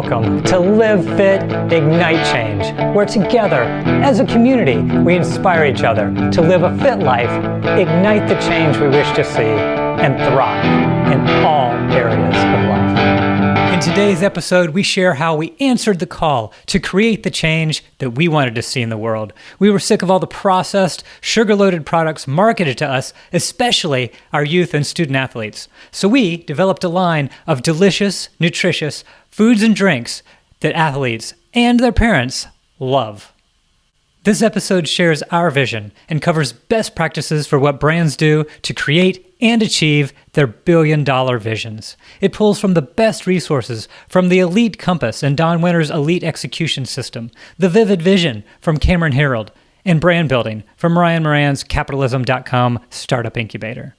Welcome to Live Fit, Ignite Change, where together, as a community, we inspire each other to live a fit life, ignite the change we wish to see, and thrive in all areas of life. In today's episode, we share how we answered the call to create the change that we wanted to see in the world. We were sick of all the processed, sugar-loaded products marketed to us, especially our youth and student athletes. So we developed a line of delicious, nutritious foods and drinks that athletes and their parents love. This episode shares our vision and covers best practices for what brands do to create and achieve their billion-dollar visions. It pulls from the best resources from the Elite Compass and Don Wenner's Elite Execution System, the Vivid Vision from Cameron Herold, and brand building from Ryan Moran's Capitalism.com Startup Incubator.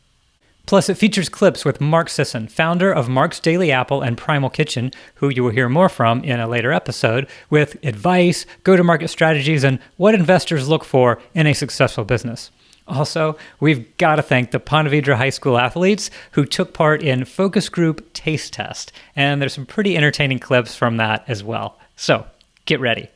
Plus, it features clips with Mark Sisson, founder of Mark's Daily Apple and Primal Kitchen, who you will hear more from in a later episode, with advice, go-to-market strategies, and what investors look for in a successful business. Also, we've got to thank the Ponte Vedra High School athletes who took part in Focus Group Taste Test, and there's some pretty entertaining clips from that as well. So, get ready.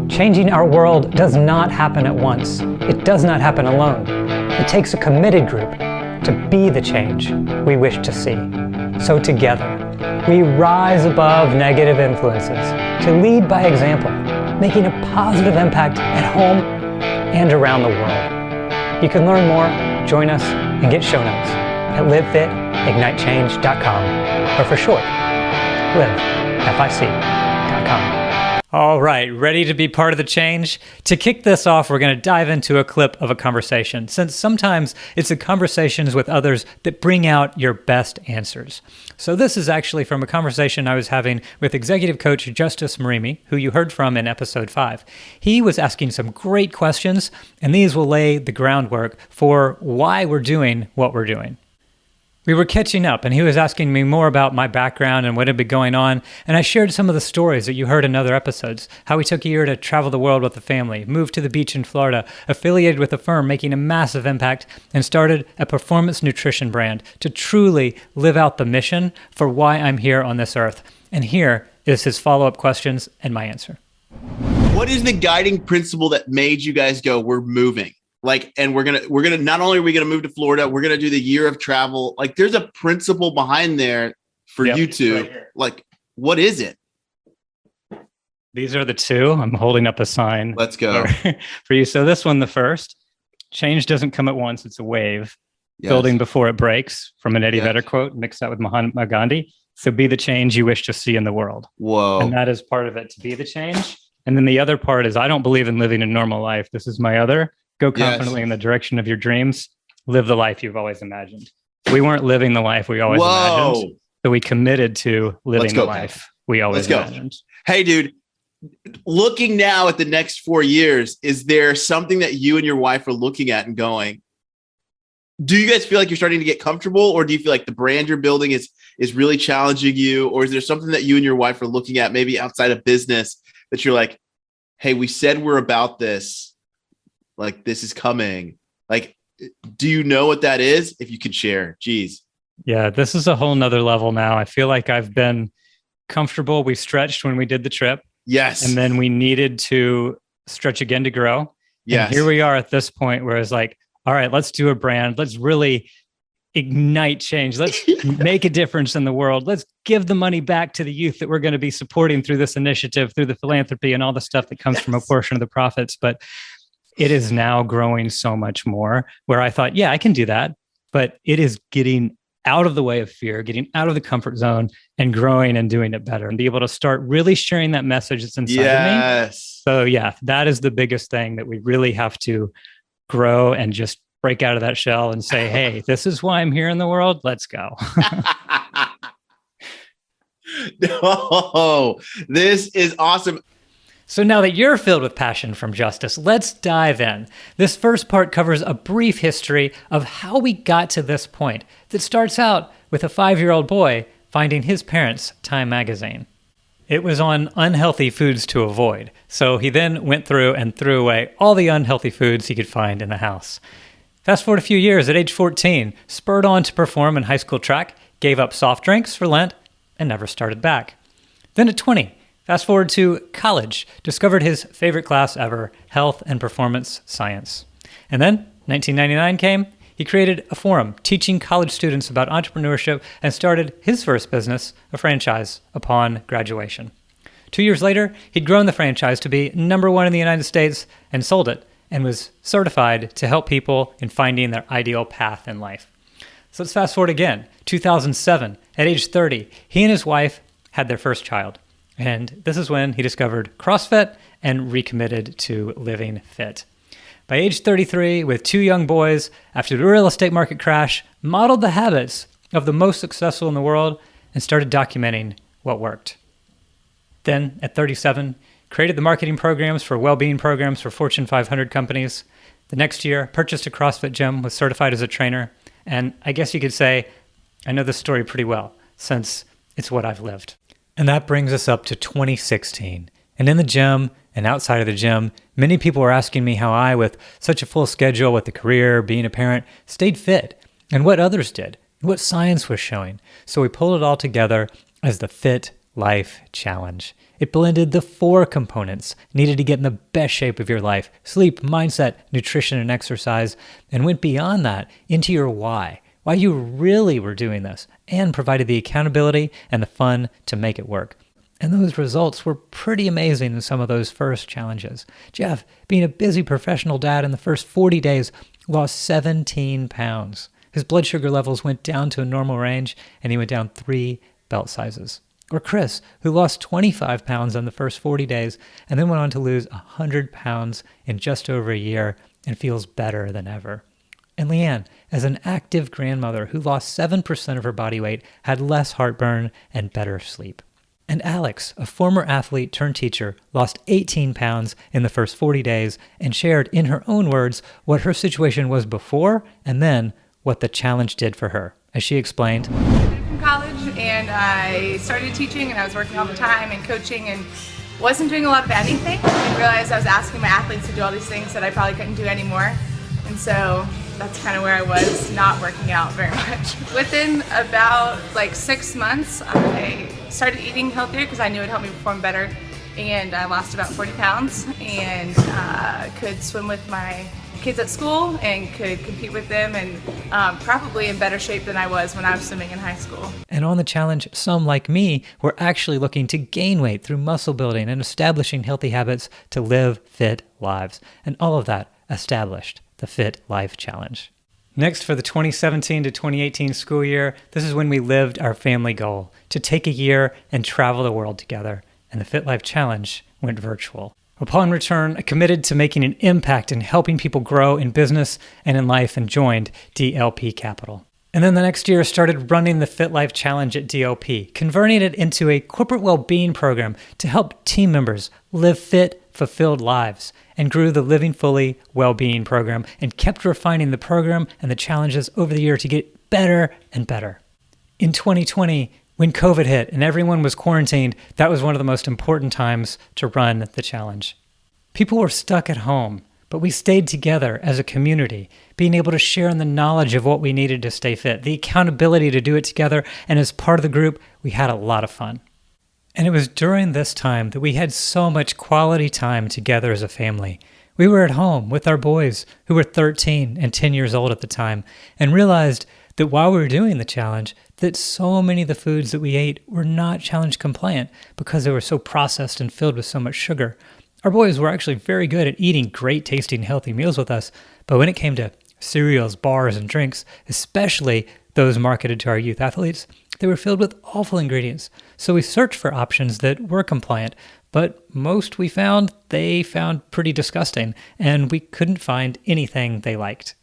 Changing our world does not happen at once. It does not happen alone. It takes a committed group to be the change we wish to see. So together, we rise above negative influences to lead by example, making a positive impact at home and around the world. You can learn more, join us, and get show notes at livefitignitechange.com, or for short, livefic.com. All right, ready to be part of the change? To kick this off, we're going to dive into a clip of a conversation, since sometimes it's the conversations with others that bring out your best answers. So this is actually from a conversation I was having with executive coach Justice Marimi, who you heard from in episode 5. He was asking some great questions, and these will lay the groundwork for why we're doing what we're doing. We were catching up, and he was asking me more about my background and what had been going on, and I shared some of the stories that you heard in other episodes, how we took a year to travel the world with the family, moved to the beach in Florida, affiliated with a firm making a massive impact, and started a performance nutrition brand to truly live out the mission for why I'm here on this earth. And here is his follow-up questions and my answer. What is the guiding principle that made you guys go, we're moving? And we're gonna not only are we gonna move to Florida, we're gonna do the year of travel. Like, there's a principle behind there for you two. Right, like, what is it? These are the two. I'm holding up a sign. Let's go for you. So this one, the first, change doesn't come at once. It's a wave. Yes. Building before it breaks, from an Eddie Vedder quote, mix that with Mahatma Gandhi. So be the change you wish to see in the world. Whoa. And that is part of it, to be the change. And then the other part is, I don't believe in living a normal life. This is my other. Go confidently in the direction of your dreams. Live the life you've always imagined. We weren't living the life we always imagined. So we committed to living the life we always imagined. Hey, dude, looking now at the next 4 years, is there something that you and your wife are looking at and going, do you guys feel like you're starting to get comfortable, or do you feel like the brand you're building is really challenging you? Or is there something that you and your wife are looking at, maybe outside of business, that you're like, hey, we said we're about this. Like, this is coming. Like, do you know what that is? If you could share, geez. Yeah, this is a whole nother level now. I feel like I've been comfortable. We stretched when we did the trip. Yes. And then we needed to stretch again to grow. Yes. And here we are at this point where it's like, all right, let's do a brand. Let's really ignite change. Let's make a difference in the world. Let's give the money back to the youth that we're going to be supporting through this initiative, through the philanthropy and all the stuff that comes from a portion of the profits. But it is now growing so much more, where I thought, yeah, I can do that. But it is getting out of the way of fear, getting out of the comfort zone and growing and doing it better, and be able to start really sharing that message that's inside of me. So yeah, that is the biggest thing, that we really have to grow and just break out of that shell and say, hey, this is why I'm here in the world. Let's go. No, this is awesome. So now that you're filled with passion from Justice, let's dive in. This first part covers a brief history of how we got to this point that starts out with a 5-year-old boy finding his parents' Time magazine. It was on unhealthy foods to avoid, so he then went through and threw away all the unhealthy foods he could find in the house. Fast forward a few years, at age 14, spurred on to perform in high school track, gave up soft drinks for Lent, and never started back. Then at 20, fast forward to college, discovered his favorite class ever, health and performance science. And then 1999 came. He created a forum teaching college students about entrepreneurship and started his first business, a franchise, upon graduation. 2 years later, he'd grown the franchise to be #1 in the United States and sold it, and was certified to help people in finding their ideal path in life. So let's fast forward again. 2007, at age 30, he and his wife had their first child. And this is when he discovered CrossFit and recommitted to living fit. By age 33, with 2 young boys, after the real estate market crash, modeled the habits of the most successful in the world and started documenting what worked. Then, at 37, created the marketing programs for well-being programs for Fortune 500 companies. The next year, purchased a CrossFit gym, was certified as a trainer, and I guess you could say, I know this story pretty well, since it's what I've lived. And that brings us up to 2016. And in the gym and outside of the gym, many people were asking me how I, with such a full schedule with a career, being a parent, stayed fit, and what others did, and what science was showing. So we pulled it all together as the Fit Life Challenge. It blended the 4 components needed to get in the best shape of your life: sleep, mindset, nutrition, and exercise, and went beyond that into your why you really were doing this, and provided the accountability and the fun to make it work. And those results were pretty amazing in some of those first challenges. Jeff, being a busy professional dad, in the first 40 days, lost 17 pounds. His blood sugar levels went down to a normal range, and he went down 3 belt sizes. Or Chris, who lost 25 pounds in the first 40 days and then went on to lose 100 pounds in just over a year and feels better than ever. And Leanne, as an active grandmother who lost 7% of her body weight, had less heartburn and better sleep. And Alex, a former athlete turned teacher, lost 18 pounds in the first 40 days and shared in her own words what her situation was before and then what the challenge did for her. As she explained, from college, and I started teaching, and I was working all the time and coaching, and wasn't doing a lot of anything. I realized I was asking my athletes to do all these things that I probably couldn't do anymore, and so that's kind of where I was, not working out very much. Within about 6 months, I started eating healthier because I knew it would help me perform better, and I lost about 40 pounds and could swim with my kids at school and could compete with them, and probably in better shape than I was when I was swimming in high school. And on the challenge, some like me were actually looking to gain weight through muscle building and establishing healthy habits to live fit lives. And all of that established the Fit Life Challenge. Next, for the 2017 to 2018 school year, this is when we lived our family goal to take a year and travel the world together. And the Fit Life Challenge went virtual. Upon return, I committed to making an impact in helping people grow in business and in life, and joined DLP Capital. And then the next year, started running the Fit Life Challenge at DLP, converting it into a corporate well-being program to help team members live fit, fulfilled lives, and grew the Living Fully Well-Being program and kept refining the program and the challenges over the year to get better and better. In 2020, when COVID hit and everyone was quarantined, that was one of the most important times to run the challenge. People were stuck at home, but we stayed together as a community, being able to share in the knowledge of what we needed to stay fit, the accountability to do it together, and as part of the group, we had a lot of fun. And it was during this time that we had so much quality time together as a family. We were at home with our boys, who were 13 and 10 years old at the time, and realized that while we were doing the challenge, that so many of the foods that we ate were not challenge compliant because they were so processed and filled with so much sugar. Our boys were actually very good at eating great tasting healthy meals with us, but when it came to cereals, bars, and drinks, especially those marketed to our youth athletes, they were filled with awful ingredients. So we searched for options that were compliant, but most they found pretty disgusting, and we couldn't find anything they liked.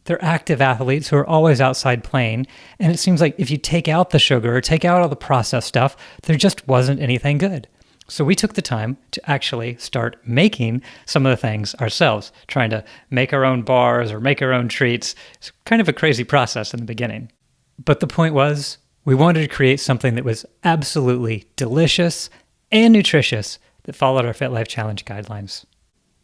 They're active athletes who are always outside playing, and it seems like if you take out the sugar or take out all the processed stuff, there just wasn't anything good. So we took the time to actually start making some of the things ourselves, trying to make our own bars or make our own treats. It's kind of a crazy process in the beginning. But the point was, we wanted to create something that was absolutely delicious and nutritious that followed our Fit Life Challenge guidelines.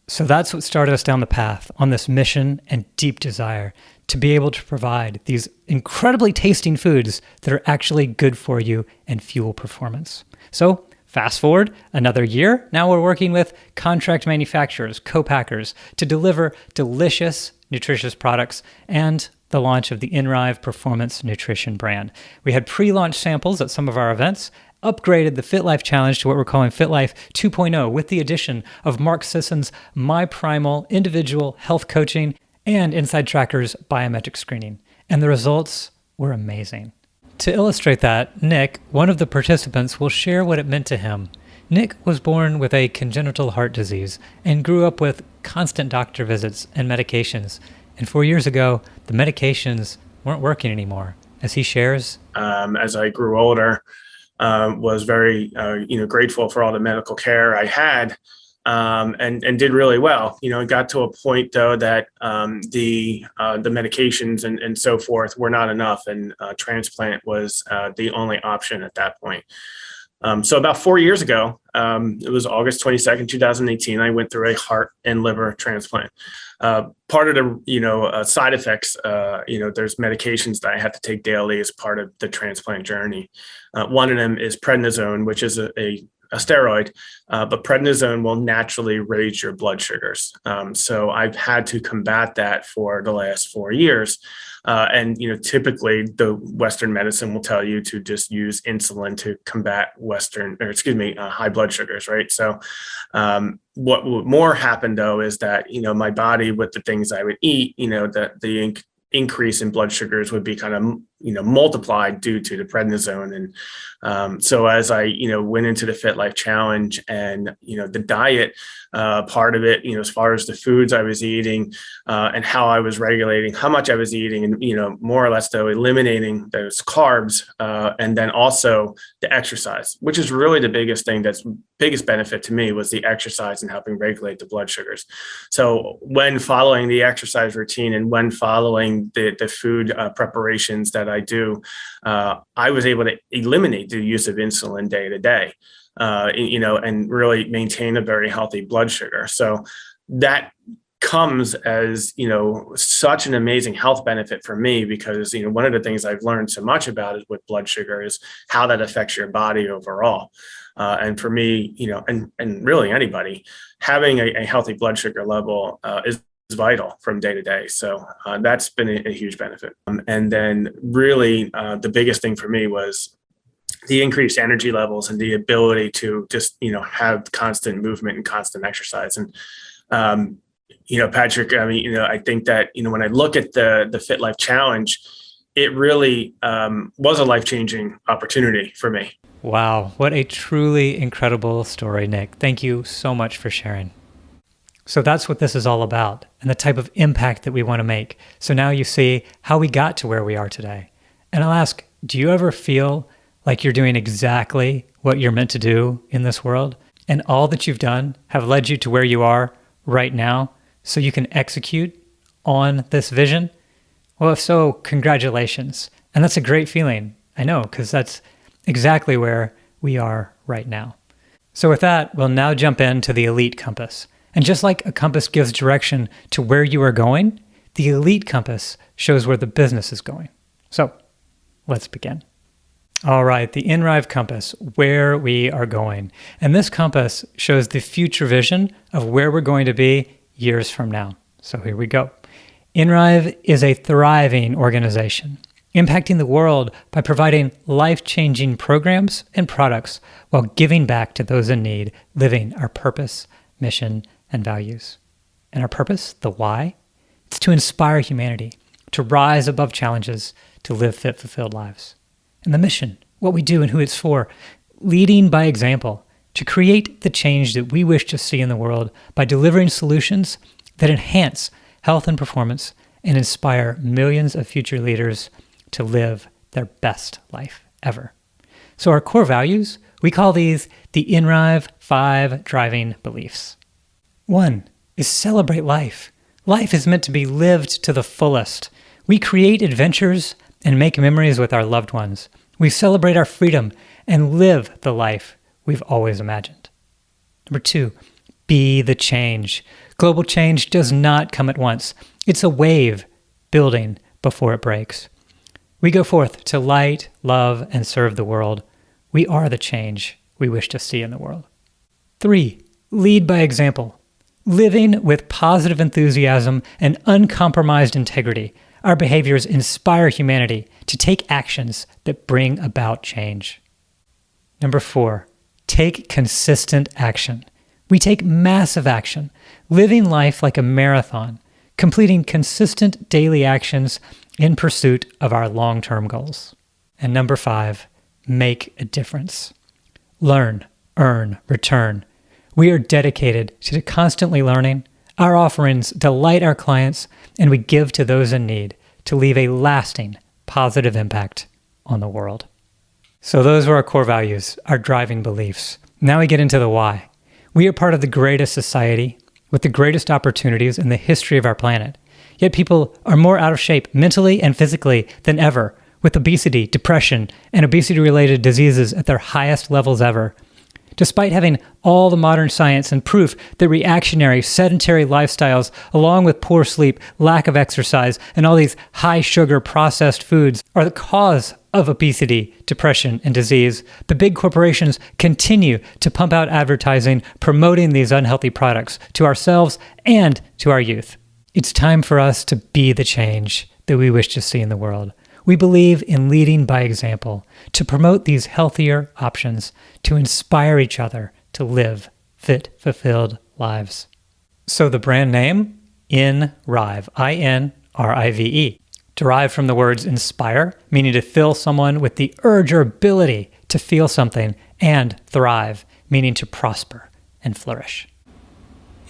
So that's what started us down the path on this mission and deep desire to be able to provide these incredibly tasting foods that are actually good for you and fuel performance. So fast forward another year, now we're working with contract manufacturers, co-packers to deliver delicious, nutritious products and the launch of the Inrive Performance Nutrition brand. We had pre-launch samples at some of our events, upgraded the Fit Life Challenge to what we're calling Fit Life 2.0 with the addition of Mark Sisson's My Primal individual health coaching and Inside Tracker's biometric screening. And the results were amazing. To illustrate that, Nick, one of the participants, will share what it meant to him. Nick was born with a congenital heart disease and grew up with constant doctor visits and medications. And 4 years ago, the medications weren't working anymore. As he shares, as I grew older, was very grateful for all the medical care I had, and did really well. It got to a point though that the medications and so forth were not enough, and transplant was the only option at that point. So about 4 years ago, it was August 22nd, 2018, I went through a heart and liver transplant. Part of the, side effects, there's medications that I have to take daily as part of the transplant journey. One of them is prednisone, which is a steroid, but prednisone will naturally raise your blood sugars. So I've had to combat that for the last 4 years. And typically the Western medicine will tell you to just use insulin to combat high blood sugars, right? So what more happened though is that, my body with the things I would eat, the increase in blood sugars would be kind of, multiplied due to the prednisone. And so as I, went into the Fit Life Challenge and, the diet part of it, as far as the foods I was eating and how I was regulating how much I was eating and, more or less though, eliminating those carbs and then also the exercise, which is really the biggest thing biggest benefit to me was the exercise and helping regulate the blood sugars. So when following the exercise routine and when following the food preparations that I do, I was able to eliminate the use of insulin day to day, and really maintain a very healthy blood sugar. So that comes as, such an amazing health benefit for me because, one of the things I've learned so much about is with blood sugar is how that affects your body overall. And for me, and really anybody, having a healthy blood sugar level is vital from day to day. So that's been a huge benefit. And then really the biggest thing for me was the increased energy levels and the ability to just, have constant movement and constant exercise. And, Patrick, I think that, when I look at the Fit Life Challenge, it really was a life-changing opportunity for me. wow, what a truly incredible story, Nick. Thank you so much for sharing. So that's what this is all about and the type of impact that we want to make. So now you see how we got to where we are today. And I'll ask, do you ever feel like you're doing exactly what you're meant to do in this world? And all that you've done have led you to where you are right now so you can execute on this vision? Well, if so, congratulations. And that's a great feeling. I know, because that's exactly where we are right now. So with that, we'll now jump into the Elite Compass. And just like a compass gives direction to where you are going, the Elite Compass shows where the business is going. So let's begin. All right, the Inrive Compass, where we are going. And this compass shows the future vision of where we're going to be years from now. So here we go. Inrive is a thriving organization, impacting the world by providing life-changing programs and products while giving back to those in need, living our purpose, mission, and values. And our purpose, the why, it's to inspire humanity, to rise above challenges, to live fit, fulfilled lives. And the mission, what we do and who it's for, leading by example, to create the change that we wish to see in the world by delivering solutions that enhance health and performance and inspire millions of future leaders to live their best life ever. So our core values, we call these the Inrive 5 driving beliefs. 1 is celebrate life. Life is meant to be lived to the fullest. We create adventures and make memories with our loved ones. We celebrate our freedom and live the life we've always imagined. Number 2, be the change. Global change does not come at once. It's a wave building before it breaks. We go forth to light, love, and serve the world. We are the change we wish to see in the world. 3. Lead by example. Living with positive enthusiasm and uncompromised integrity, our behaviors inspire humanity to take actions that bring about change. Number 4, take consistent action. We take massive action, living life like a marathon, completing consistent daily actions in pursuit of our long-term goals. And number 5, make a difference. Learn, earn, return. We are dedicated to constantly learning. Our offerings delight our clients, and we give to those in need to leave a lasting, positive impact on the world. So those were our core values, our driving beliefs. Now we get into the why. We are part of the greatest society with the greatest opportunities in the history of our planet. Yet people are more out of shape mentally and physically than ever, with obesity, depression, and obesity-related diseases at their highest levels ever. Despite having all the modern science and proof that reactionary, sedentary lifestyles, along with poor sleep, lack of exercise, and all these high-sugar processed foods are the cause of obesity, depression, and disease, the big corporations continue to pump out advertising promoting these unhealthy products to ourselves and to our youth. It's time for us to be the change that we wish to see in the world. We believe in leading by example, to promote these healthier options, to inspire each other to live fit, fulfilled lives. So the brand name, Inrive, I-N-R-I-V-E, derived from the words inspire, meaning to fill someone with the urge or ability to feel something, and thrive, meaning to prosper and flourish.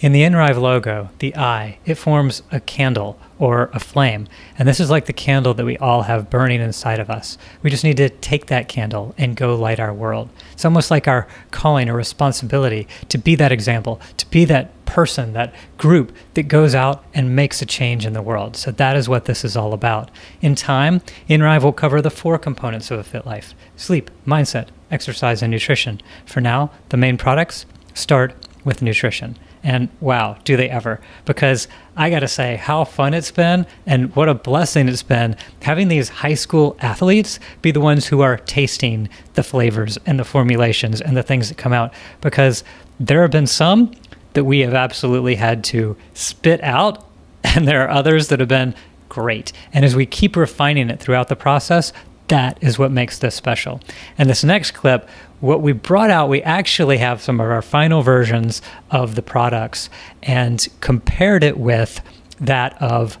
In the Inrive logo, the I, it forms a candle or a flame. And this is like the candle that we all have burning inside of us. We just need to take that candle and go light our world. It's almost like our calling or responsibility to be that example, to be that person, that group that goes out and makes a change in the world. So that is what this is all about. In time, Inrive will cover the 4 components of a fit life: sleep, mindset, exercise, and nutrition. For now, the main products start with nutrition. And wow, do they ever. Because I gotta say, how fun it's been and what a blessing it's been having these high school athletes be the ones who are tasting the flavors and the formulations and the things that come out. Because there have been some that we have absolutely had to spit out, and there are others that have been great. And as we keep refining it throughout the process, that is what makes this special. And this next clip, what we brought out, we actually have some of our final versions of the products and compared it with that of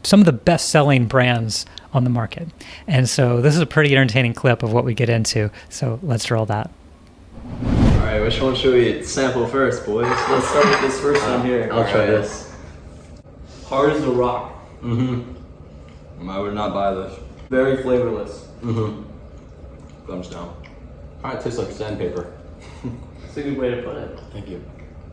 some of the best-selling brands on the market. And so this is a pretty entertaining clip of what we get into. So let's roll that. All right, which one should we sample first, boys? Let's start with this first one here. I'll try this. Hard as a rock. I would not buy this. Very flavorless. Thumbs down. All right, tastes like sandpaper. That's a good way to put it. Thank you.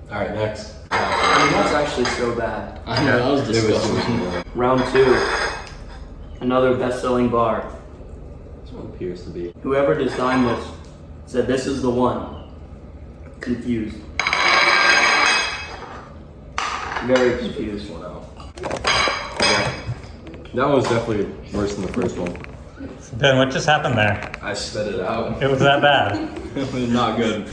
All right, next. I mean, that's actually so bad. I know, that was disgusting. Round 2. Another best-selling bar. This one appears to be. Whoever designed this said this is the one. Confused. Very confused. One out. Yeah. That one was definitely worse than the first one. Ben, what just happened there? I spit it out. It was that bad. It was not good.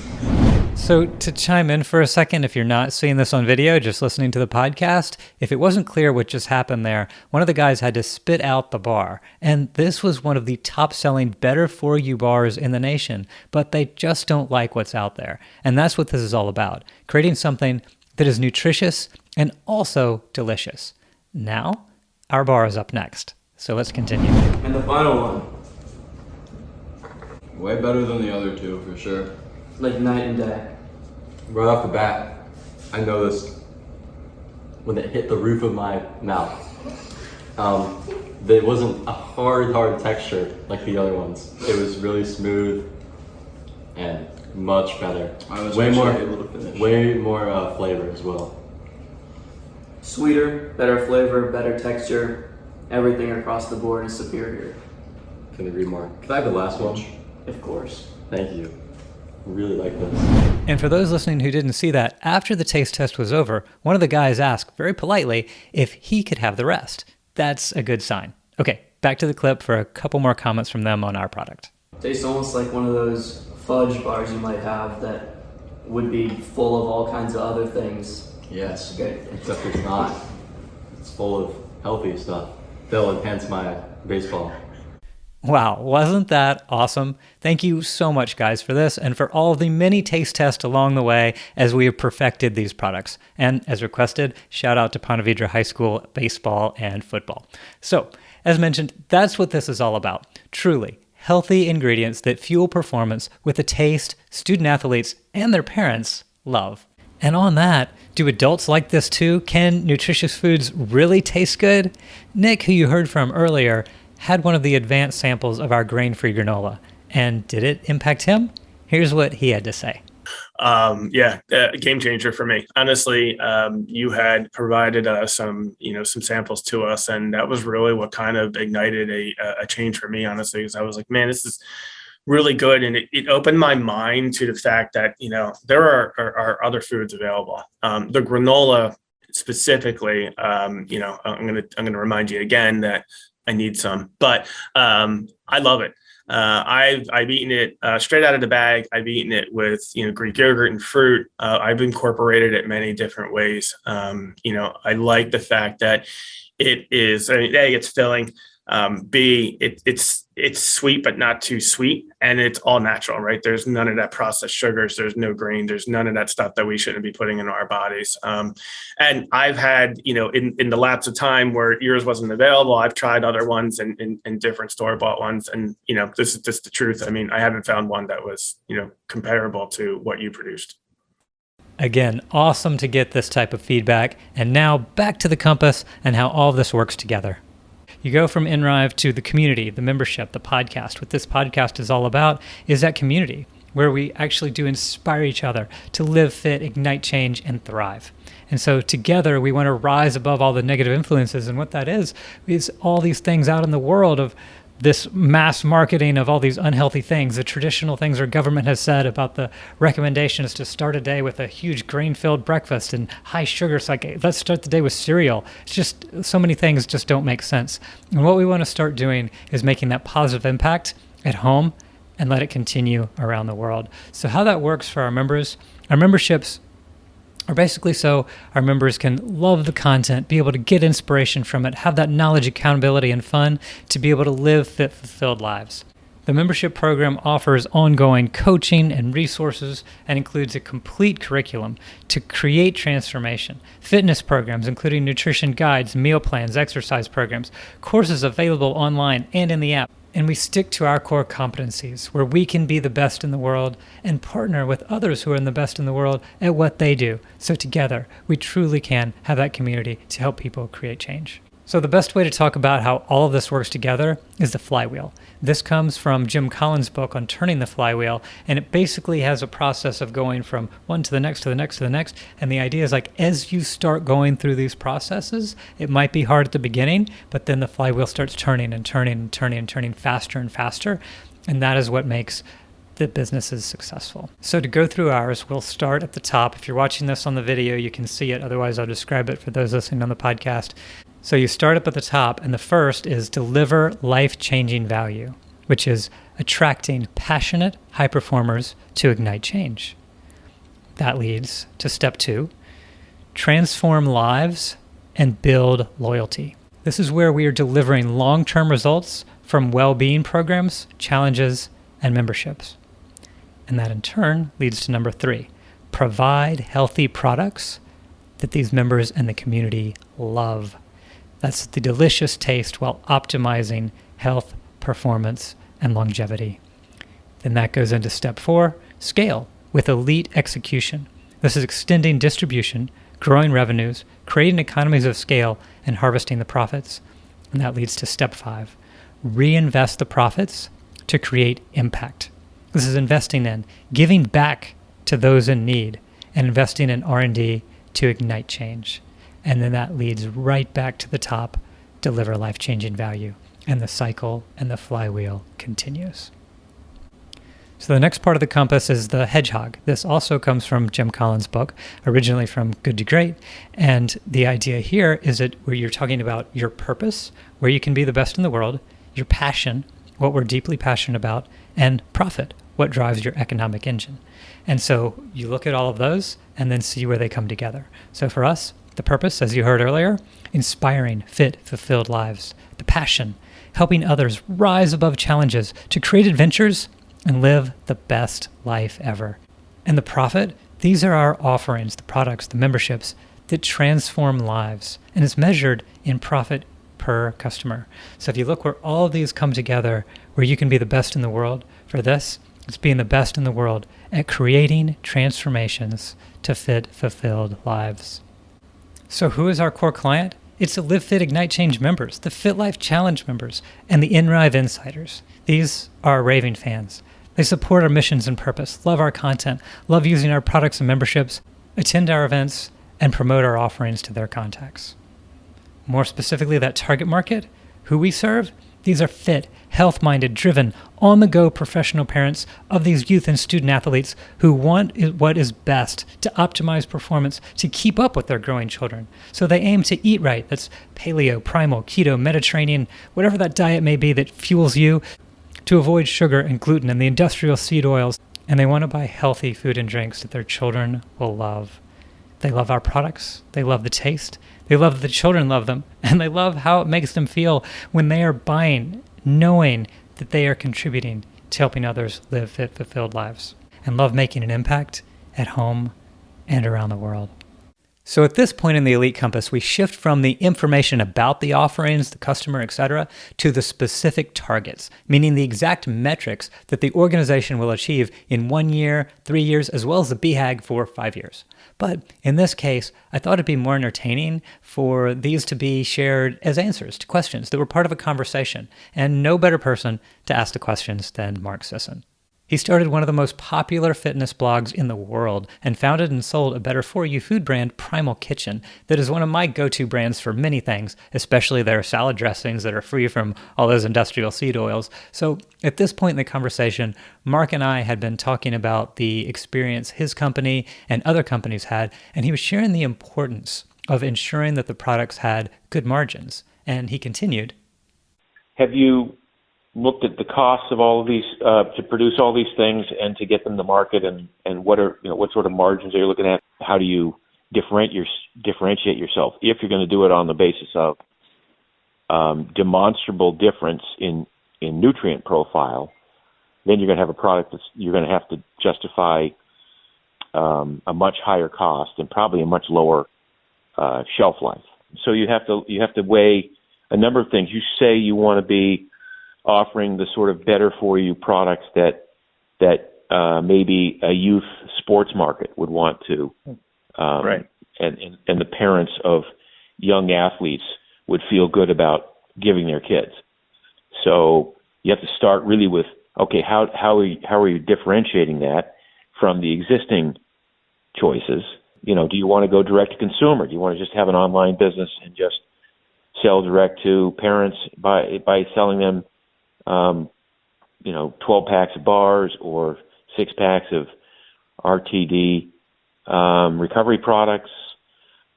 So to chime in for a second, if you're not seeing this on video, just listening to the podcast, if it wasn't clear what just happened there, one of the guys had to spit out the bar. And this was one of the top-selling, better-for-you bars in the nation, but they just don't like what's out there. And that's what this is all about, creating something that is nutritious and also delicious. Now, our bar is up next. So let's continue. And the final one. Way better than the other two, for sure. Like night and day. Right off the bat, I noticed when it hit the roof of my mouth, there wasn't a hard texture like the other ones. It was really smooth and much better. I was way actually more able to finish. Way more flavor as well. Sweeter, better flavor, better texture. Everything across the board is superior. Can agree more. Can I have the last one? Of course. Thank you. I really like this. And for those listening who didn't see that, after the taste test was over, one of the guys asked very politely if he could have the rest. That's a good sign. Okay, back to the clip for a couple more comments from them on our product. Tastes almost like one of those fudge bars you might have that would be full of all kinds of other things. Yes, Okay. except it's not. It's full of healthy stuff. They'll enhance my baseball. Wow, wasn't that awesome? Thank you so much, guys, for this and for all of the many taste tests along the way as we have perfected these products. And as requested, shout out to Ponte Vedra High School baseball and football. So, as mentioned, that's what this is all about. Truly, healthy ingredients that fuel performance with a taste student athletes and their parents love. And on that, do adults like this too? Can nutritious foods really taste good? Nick, who you heard from earlier, had one of the advanced samples of our grain-free granola. And did it impact him? Here's what he had to say. Game changer for me. Honestly, you had provided some samples to us, and that was really what kind of ignited a change for me, honestly, because I was like, man, this is really good. And it opened my mind to the fact that, there are other foods available. The granola specifically, I'm going to remind you again that I need some, but I love it. I've eaten it straight out of the bag. I've eaten it with Greek yogurt and fruit. I've incorporated it many different ways. I like the fact that it is. A, it's filling. B, it's sweet but not too sweet, and it's all natural, right? There's none of that processed sugars. There's no grain. There's none of that stuff that we shouldn't be putting in our bodies. And I've had, in the lapse of time where yours wasn't available, I've tried other ones and different store-bought ones, and this is just the truth. I mean, I haven't found one that was comparable to what you produced. Again, awesome to get this type of feedback. And now back to the compass and how all this works together. You go from Inrive to the community, the membership, the podcast. What this podcast is all about is that community where we actually do inspire each other to live fit, ignite change, and thrive. And so together we want to rise above all the negative influences. And what that is all these things out in the world of this mass marketing of all these unhealthy things, the traditional things our government has said about the recommendation is to start a day with a huge grain-filled breakfast and high sugar. It's like, let's start the day with cereal. It's just so many things just don't make sense. And what we want to start doing is making that positive impact at home and let it continue around the world. So how that works for our members, our memberships are basically so our members can love the content, be able to get inspiration from it, have that knowledge, accountability, and fun to be able to live fit, fulfilled lives. The membership program offers ongoing coaching and resources and includes a complete curriculum to create transformation, fitness programs, including nutrition guides, meal plans, exercise programs, courses available online and in the app. And we stick to our core competencies where we can be the best in the world and partner with others who are the best in the world at what they do. So together, we truly can have that community to help people create change. So the best way to talk about how all of this works together is the flywheel. This comes from Jim Collins' book on turning the flywheel, and it basically has a process of going from one to the next, to the next, to the next. And the idea is like, as you start going through these processes, it might be hard at the beginning, but then the flywheel starts turning and turning and turning and turning faster and faster. And that is what makes the business is successful. So to go through ours, we'll start at the top. If you're watching this on the video, you can see it. Otherwise, I'll describe it for those listening on the podcast. So you start up at the top, and the first is deliver life-changing value, which is attracting passionate high performers to ignite change. That leads to step 2, transform lives and build loyalty. This is where we are delivering long-term results from well-being programs, challenges, and memberships. And that in turn leads to number 3, provide healthy products that these members and the community love. That's the delicious taste while optimizing health, performance, and longevity. Then that goes into step 4, scale with elite execution. This is extending distribution, growing revenues, creating economies of scale, and harvesting the profits. And that leads to step 5, reinvest the profits to create impact. This is investing in, giving back to those in need, and investing in R&D to ignite change. And then that leads right back to the top, deliver life-changing value. And the cycle and the flywheel continues. So the next part of the compass is the hedgehog. This also comes from Jim Collins' book, originally from Good to Great. And the idea here is that where you're talking about your purpose, where you can be the best in the world, your passion, what we're deeply passionate about, and profit, what drives your economic engine. And so you look at all of those and then see where they come together. So for us, the purpose, as you heard earlier, inspiring, fit, fulfilled lives. The passion, helping others rise above challenges to create adventures and live the best life ever. And the profit, these are our offerings, the products, the memberships that transform lives, and is measured in profit per customer. So if you look where all of these come together, where you can be the best in the world, for this, it's being the best in the world at creating transformations to fit, fulfilled lives. So who is our core client? It's the Live Fit Ignite Change members, the Fit Life Challenge members, and the Inrive Insiders. These are our raving fans. They support our missions and purpose, love our content, love using our products and memberships, attend our events, and promote our offerings to their contacts. More specifically, that target market, who we serve, these are fit, health-minded, driven, on-the-go professional parents of these youth and student athletes who want what is best to optimize performance to keep up with their growing children. So they aim to eat right. That's paleo, primal, keto, Mediterranean, whatever that diet may be that fuels you, to avoid sugar and gluten and the industrial seed oils. And they want to buy healthy food and drinks that their children will love. They love our products. They love the taste. They love that the children love them. And they love how it makes them feel when they are buying, knowing that they are contributing to helping others live fit, fulfilled lives, and love making an impact at home and around the world. So at this point in the Elite Compass, we shift from the information about the offerings, the customer, etc., to the specific targets, meaning the exact metrics that the organization will achieve in 1 year, 3 years, as well as the BHAG for 5 years. But in this case, I thought it'd be more entertaining for these to be shared as answers to questions that were part of a conversation, and no better person to ask the questions than Mark Sisson. He started one of the most popular fitness blogs in the world and founded and sold a better-for-you food brand, Primal Kitchen, that is one of my go-to brands for many things, especially their salad dressings that are free from all those industrial seed oils. So at this point in the conversation, Mark and I had been talking about the experience his company and other companies had, and he was sharing the importance of ensuring that the products had good margins. And he continued, have you looked at the costs of all of these to produce all these things and to get them to market, and what are what sort of margins are you looking at? How do you differentiate yourself if you're going to do it on the basis of demonstrable difference in nutrient profile? Then you're going to have a product that's you're going to have to justify a much higher cost and probably a much lower shelf life. So you have to weigh a number of things. You say you want to be offering the sort of better for you products that maybe a youth sports market would want to, right? And the parents of young athletes would feel good about giving their kids. So you have to start really with, okay, how are you differentiating that from the existing choices? Do you want to go direct to consumer? Do you want to just have an online business and just sell direct to parents by selling them 12 packs of bars or 6 packs of RTD recovery products?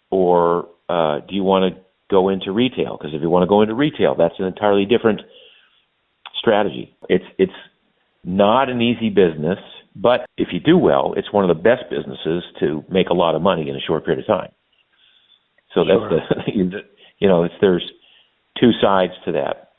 Or do you want to go into retail? Because if you want to go into retail, that's an entirely different strategy. It's not an easy business, but if you do well, it's one of the best businesses to make a lot of money in a short period of time. So sure. That's there's two sides to that.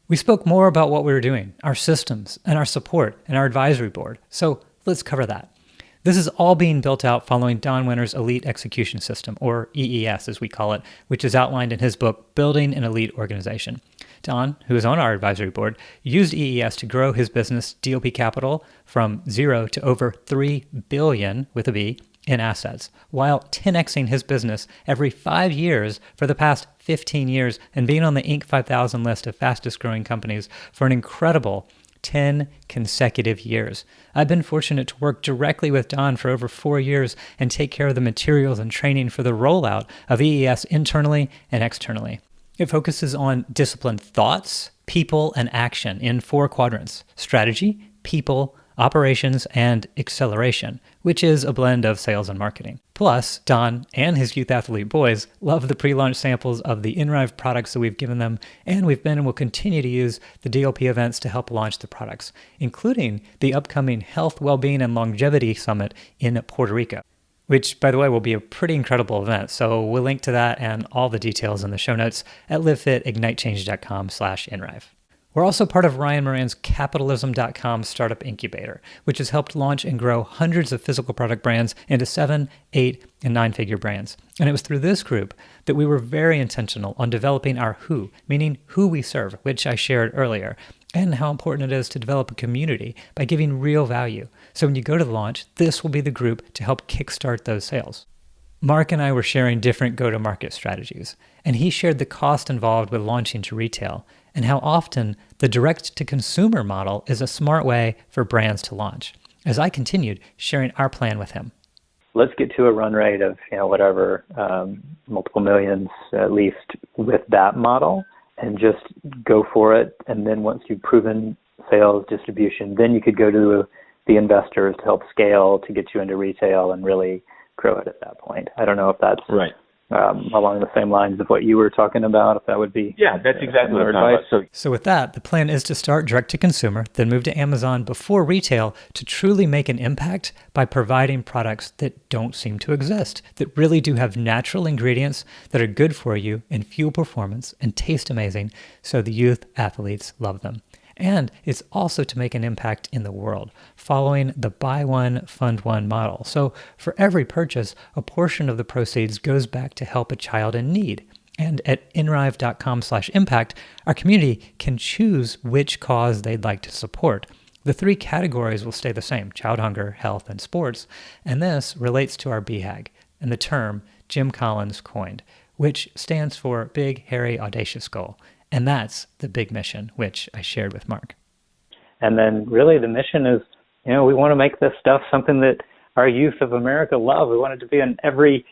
We spoke more about what we were doing, our systems, and our support, and our advisory board. So let's cover that. This is all being built out following Don Wenner's Elite Execution System, or EES as we call it, which is outlined in his book, Building an Elite Organization. Don, who is on our advisory board, used EES to grow his business DOP Capital from 0 to over $3 billion, with a B, in assets, while 10xing his business every 5 years for the past 15 years and being on the Inc. 5000 list of fastest growing companies for an incredible 10 consecutive years. I've been fortunate to work directly with Don for over 4 years and take care of the materials and training for the rollout of EES internally and externally. It focuses on disciplined thoughts, people, and action in 4 quadrants: strategy, people, operations, and acceleration, which is a blend of sales and marketing. Plus, Don and his youth athlete boys love the pre-launch samples of the Inrive products that we've given them, and we've been and will continue to use the DLP events to help launch the products, including the upcoming Health, Wellbeing, and Longevity Summit in Puerto Rico, which, by the way, will be a pretty incredible event. So we'll link to that and all the details in the show notes at livefitignitechange.com/Inrive. We're also part of Ryan Moran's Capitalism.com startup incubator, which has helped launch and grow hundreds of physical product brands into 7, 8, and 9-figure brands. And it was through this group that we were very intentional on developing our who, meaning who we serve, which I shared earlier, and how important it is to develop a community by giving real value. So when you go to the launch, this will be the group to help kickstart those sales. Mark and I were sharing different go-to-market strategies, and he shared the cost involved with launching to retail and how often the direct-to-consumer model is a smart way for brands to launch, as I continued sharing our plan with him. Let's get to a run rate of, whatever, multiple millions at least with that model and just go for it. And then once you've proven sales, distribution, then you could go to the investors to help scale to get you into retail and really grow it at that point. I don't know if that's Right. Along the same lines of what you were talking about, if that would be That's exactly what I'm talking about. So with that, the plan is to start direct to consumer, then move to Amazon before retail to truly make an impact by providing products that don't seem to exist, that really do have natural ingredients that are good for you and fuel performance and taste amazing, so the youth athletes love them. And it's also to make an impact in the world, following the buy one, fund one model. So for every purchase, a portion of the proceeds goes back to help a child in need. And at inrive.com/impact, our community can choose which cause they'd like to support. The 3 categories will stay the same: child hunger, health, and sports. And this relates to our BHAG and the term Jim Collins coined, which stands for Big, Hairy, Audacious Goal. And that's the big mission, which I shared with Mark. And then really the mission is, we want to make this stuff something that our youth of America love. We want it to be in every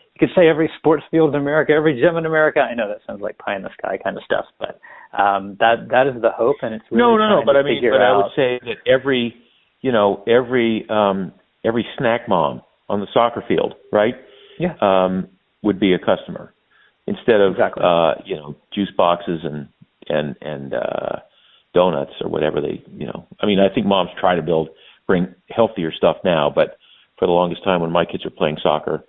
sports field in America, every gym in America. I know that sounds like pie in the sky kind of stuff, but that is the hope, and it's really No. But I would say that every snack mom on the soccer field, right? Yeah. Would be a customer instead of Exactly. Juice boxes and donuts or whatever they. I think moms try to bring healthier stuff now, but for the longest time when my kids were playing soccer,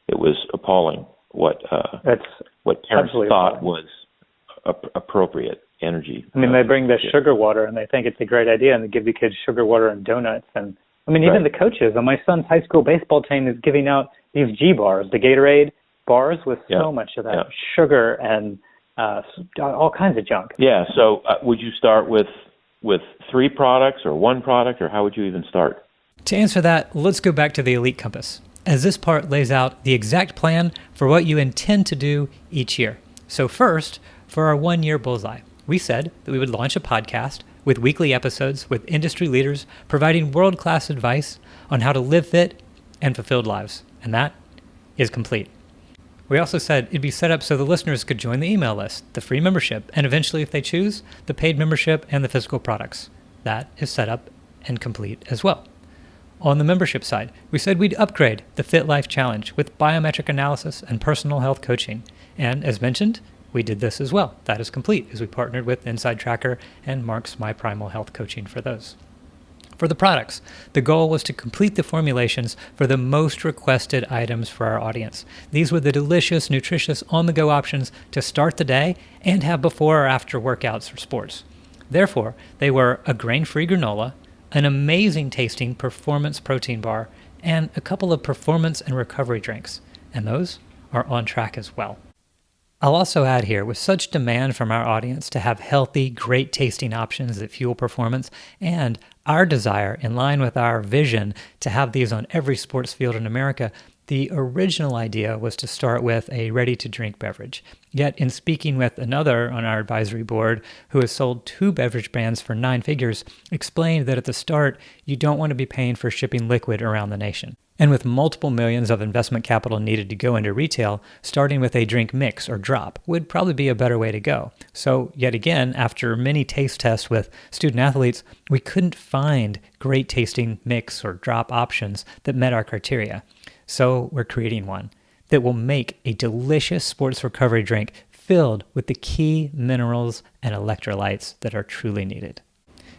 it was appalling what parents thought was appropriate energy. They bring the sugar water and they think it's a great idea, and they give the kids sugar water and donuts. And even the coaches on my son's high school baseball team is giving out these G bars, the Gatorade bars, with so much of that sugar and all kinds of junk. Yeah. So would you start with 3 products or 1 product, or how would you even start? To answer that, let's go back to the Elite Compass, as this part lays out the exact plan for what you intend to do each year. So first, for our 1-year bullseye, we said that we would launch a podcast with weekly episodes with industry leaders providing world-class advice on how to live fit and fulfilled lives. And that is complete. We also said it'd be set up so the listeners could join the email list, the free membership, and eventually, if they choose, the paid membership and the physical products. That is set up and complete as well. On the membership side, we said we'd upgrade the Fit Life Challenge with biometric analysis and personal health coaching. And as mentioned, we did this as well. That is complete, as we partnered with Inside Tracker and Mark's My Primal Health Coaching for those. For the products, the goal was to complete the formulations for the most requested items for our audience. These were the delicious, nutritious, on-the-go options to start the day and have before or after workouts or sports. Therefore, they were a grain-free granola, an amazing tasting performance protein bar, and a couple of performance and recovery drinks. And those are on track as well. I'll also add here, with such demand from our audience to have healthy, great tasting options that fuel performance, and our desire in line with our vision to have these on every sports field in America, The original idea was to start with a ready-to-drink beverage. Yet, in speaking with another on our advisory board who has sold 2 beverage brands for 9 figures, explained that at the start, you don't want to be paying for shipping liquid around the nation. And with multiple millions of investment capital needed to go into retail, starting with a drink mix or drop would probably be a better way to go. So, yet again, after many taste tests with student athletes, we couldn't find great tasting mix or drop options that met our criteria. So we're creating one that will make a delicious sports recovery drink filled with the key minerals and electrolytes that are truly needed.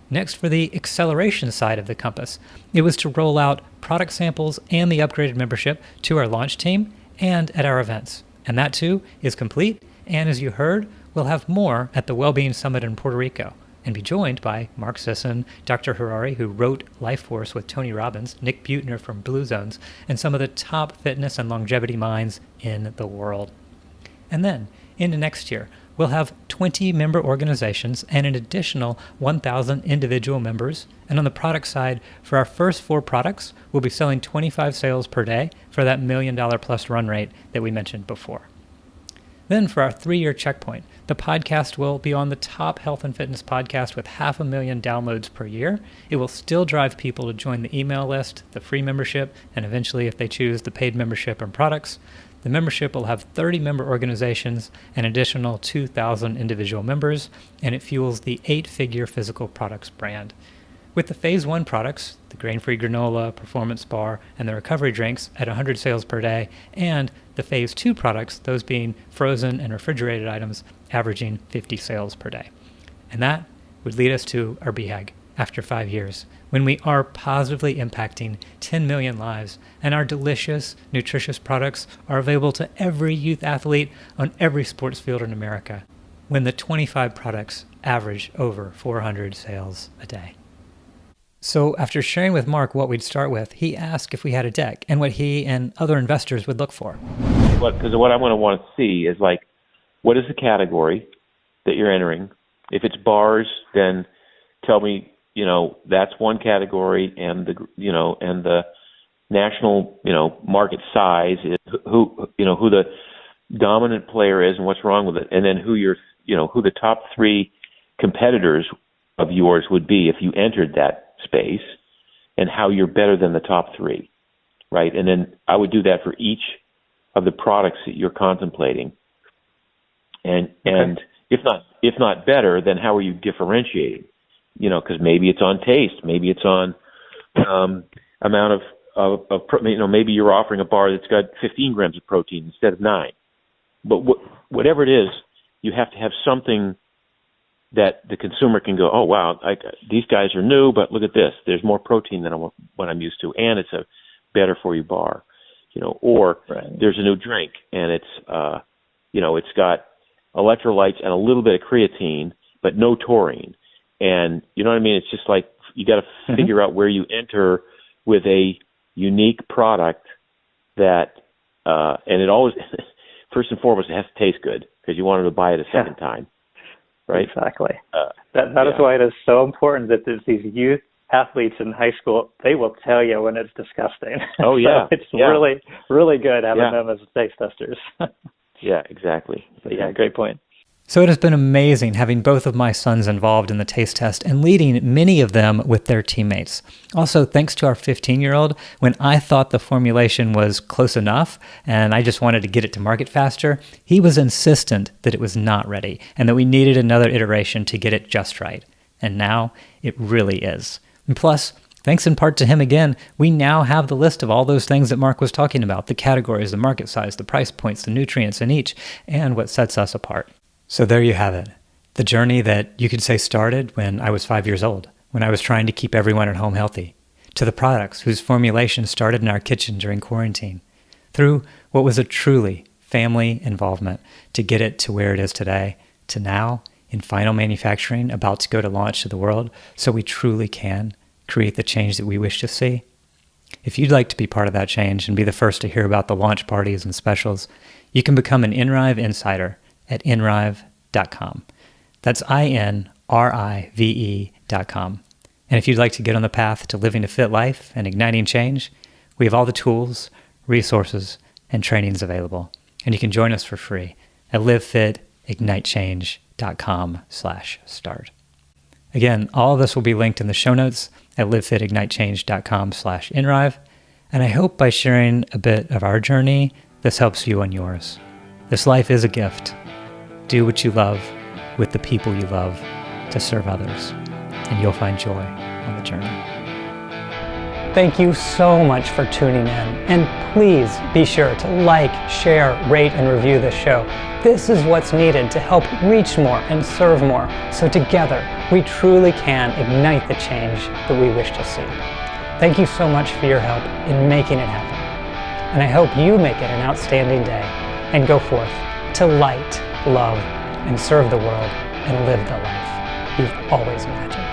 Next, for the acceleration side of the compass, it was to roll out product samples and the upgraded membership to our launch team and at our events. And that too is complete. And as you heard, we'll have more at the Wellbeing Summit in Puerto Rico and be joined by Mark Sisson, Dr. Harari, who wrote Life Force with Tony Robbins, Nick Butner from Blue Zones, and some of the top fitness and longevity minds in the world. And then, into next year, we'll have 20 member organizations and an additional 1,000 individual members. And on the product side, for our first 4 products, we'll be selling 25 sales per day for that $1 million plus run rate that we mentioned before. Then for our 3-year checkpoint, the podcast will be on the top health and fitness podcast with 500,000 downloads per year. It will still drive people to join the email list, the free membership, and eventually, if they choose, the paid membership and products. The membership will have 30 member organizations, an additional 2,000 individual members, and it fuels the 8-figure physical products brand. With the Phase 1 products, the grain-free granola, performance bar, and the recovery drinks at 100 sales per day, and the Phase 2 products, those being frozen and refrigerated items, averaging 50 sales per day. And that would lead us to our BHAG after 5 years, when we are positively impacting 10 million lives, and our delicious, nutritious products are available to every youth athlete on every sports field in America, when the 25 products average over 400 sales a day. So after sharing with Mark what we'd start with, he asked if we had a deck and what he and other investors would look for. Because what I'm going to want to see is like, what is the category that you're entering? If it's bars, then tell me, that's one category, and the national, market size is who the dominant player is and what's wrong with it, and then who the top 3 competitors of yours would be if you entered that space, and how you're better than the top 3, right? And then I would do that for each of the products that you're contemplating. And if not better, then how are you differentiating? Because maybe it's on taste, maybe it's on amount of maybe you're offering a bar that's got 15 grams of protein instead of 9. But whatever it is, you have to have something that the consumer can go, oh, wow, these guys are new, but look at this. There's more protein than what I'm used to, and it's a better for you bar, or right. There's a new drink, and it's, it's got electrolytes and a little bit of creatine, but no taurine. And you know what I mean? It's just like you got to figure out where you enter with a unique product that, and it always, first and foremost, it has to taste good because you want them to buy it a second time. Right. Exactly. That is why it is so important that there's these youth athletes in high school. They will tell you when it's disgusting. Oh yeah, so it's really, really good having them as taste testers. Yeah, exactly. Great point. So it has been amazing having both of my sons involved in the taste test and leading many of them with their teammates. Also, thanks to our 15-year-old, when I thought the formulation was close enough and I just wanted to get it to market faster, he was insistent that it was not ready and that we needed another iteration to get it just right. And now it really is. And plus, thanks in part to him again, we now have the list of all those things that Mark was talking about, the categories, the market size, the price points, the nutrients in each, and what sets us apart. So there you have it. The journey that you could say started when I was 5 years old, when I was trying to keep everyone at home healthy, to the products whose formulation started in our kitchen during quarantine, through what was a truly family involvement to get it to where it is today, to now in final manufacturing, about to go to launch to the world, so we truly can create the change that we wish to see. If you'd like to be part of that change and be the first to hear about the launch parties and specials, you can become an Inrive Insider at inrive.com. That's INRIVE.com. And if you'd like to get on the path to living a fit life and igniting change, we have all the tools, resources, and trainings available. And you can join us for free at livefitignitechange.com/start. Again, all of this will be linked in the show notes at livefitignitechange.com/Inrive. And I hope by sharing a bit of our journey, this helps you on yours. This life is a gift. Do what you love with the people you love to serve others, and you'll find joy on the journey. Thank you so much for tuning in, and please be sure to like, share, rate, and review this show. This is what's needed to help reach more and serve more, so together we truly can ignite the change that we wish to see. Thank you so much for your help in making it happen, and I hope you make it an outstanding day and go forth to light, love, and serve the world and live the life you've always imagined.